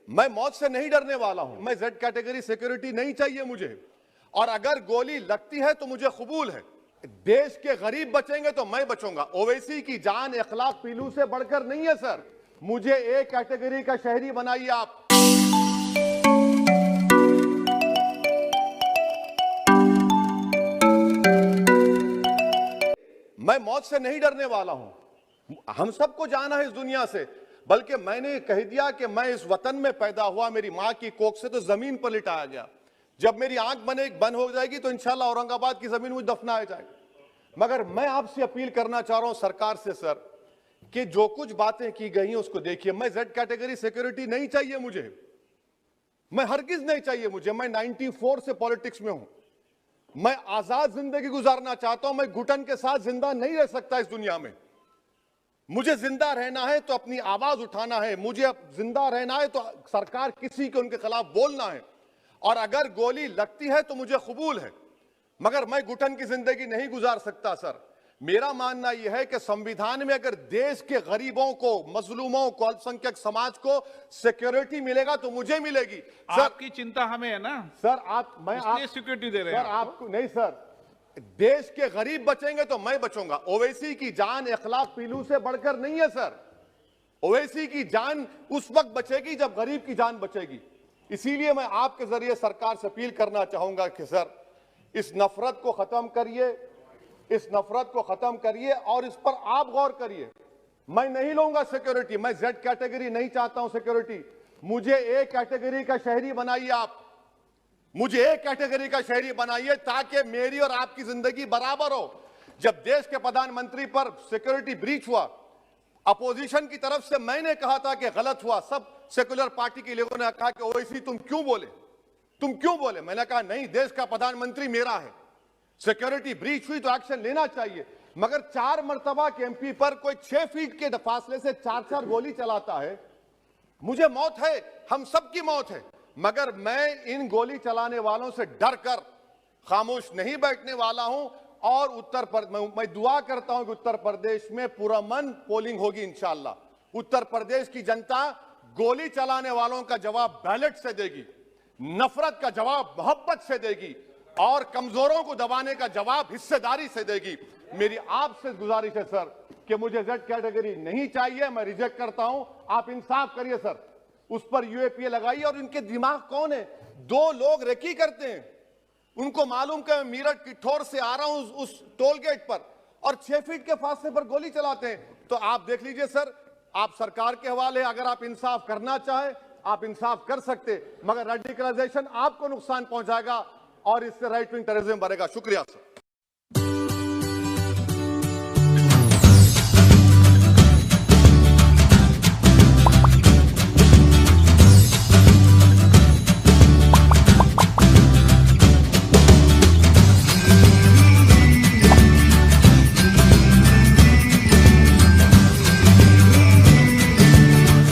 मैं मौत से नहीं डरने वाला हूं। मैं जेड कैटेगरी सिक्योरिटी नहीं चाहिए मुझे, और अगर गोली लगती है तो मुझे कबूल है। देश के गरीब बचेंगे तो मैं बचूंगा। ओवैसी की जान इखलाक पीलू से बढ़कर नहीं है सर। मुझे ए कैटेगरी का शहरी बनाइए आप। मैं मौत से नहीं डरने वाला हूं। हम सबको जाना है इस दुनिया से, बल्कि मैंने कह दिया कि मैं इस वतन में पैदा हुआ, मेरी मां की कोख से तो जमीन पर लिटाया गया। जब मेरी आंख बंद हो जाएगी तो इंशाल्लाह औरंगाबाद की जमीन मुझे दफनाया जाएगा। मगर मैं आपसे अपील करना चाह रहा हूं सरकार से सर, कि जो कुछ बातें की गई हैं उसको देखिए। मैं जेड कैटेगरी सिक्योरिटी नहीं चाहिए मुझे, मैं हरगिज नहीं चाहिए मुझे। मैं 94 से पॉलिटिक्स में हूं। मैं आजाद जिंदगी गुजारना चाहता हूं। मैं घुटन के साथ जिंदा नहीं रह सकता इस दुनिया में। मुझे जिंदा रहना है तो अपनी आवाज उठाना है। मुझे जिंदा रहना है तो सरकार किसी के उनके खिलाफ बोलना है, और अगर गोली लगती है तो मुझे कबूल है, मगर मैं घुटन की जिंदगी नहीं गुजार सकता सर। मेरा मानना यह है कि संविधान में अगर देश के गरीबों को, मजलूमों को, अल्पसंख्यक समाज को सिक्योरिटी मिलेगा तो मुझे मिलेगी। सर आपकी चिंता हमें है ना सर, मैं इसलिए सिक्योरिटी दे रहे हैं सर आपको नहीं सर। देश के गरीब बचेंगे तो मैं बचूंगा। ओवैसी की जान इखलाक पीलू से बढ़कर नहीं है सर। ओवैसी की जान उस वक्त बचेगी जब गरीब की जान बचेगी। इसीलिए मैं आपके जरिए सरकार से अपील करना चाहूंगा कि सर, इस नफरत को खत्म करिए, इस नफरत को खत्म करिए और इस पर आप गौर करिए। मैं नहीं लूंगा सिक्योरिटी। मैं जेड कैटेगरी नहीं चाहता हूं सिक्योरिटी। मुझे ए कैटेगरी का शहरी बनाइए आप। मुझे एक कैटेगरी का शहरी बनाइए ताकि मेरी और आपकी जिंदगी बराबर हो। जब देश के प्रधानमंत्री पर सिक्योरिटी ब्रीच हुआ, अपोजिशन की तरफ से मैंने कहा था कि गलत हुआ। सब सेकुलर पार्टी के लोगों ने कहा कि ओवैसी तुम क्यों बोले। मैंने कहा नहीं, देश का प्रधानमंत्री मेरा है। सिक्योरिटी ब्रीच हुई तो एक्शन लेना चाहिए, मगर 4 मर्तबा के एमपी पर कोई 6 फीट के फासले से 4-4 गोली चलाता है। मुझे मौत है, हम सबकी मौत है, मगर मैं इन गोली चलाने वालों से डर कर खामोश नहीं बैठने वाला हूं। और मैं दुआ करता हूं कि उत्तर प्रदेश में पुरअमन पोलिंग होगी इंशाअल्लाह। उत्तर प्रदेश की जनता गोली चलाने वालों का जवाब बैलेट से देगी, नफरत का जवाब मोहब्बत से देगी, और कमजोरों को दबाने का जवाब हिस्सेदारी से देगी। मेरी आपसे गुजारिश है सर कि मुझे जेड कैटेगरी नहीं चाहिए, मैं रिजेक्ट करता हूं। आप इंसाफ करिए सर, उस पर यूएपीए लगाइए। और इनके दिमाग कौन है? 2 लोग रेकी करते हैं, उनको मालूम कि मैं मीरठ किठौर से आ रहा हूं उस टोल गेट पर, और 6 फीट के फासले पर गोली चलाते हैं। तो आप देख लीजिए सर, आप सरकार के हवाले। अगर आप इंसाफ करना चाहे आप इंसाफ कर सकते, मगर रेडिकलाइजेशन आपको नुकसान पहुंचाएगा और इससे राइट विंग टेररिज्म बढ़ेगा। शुक्रिया सर।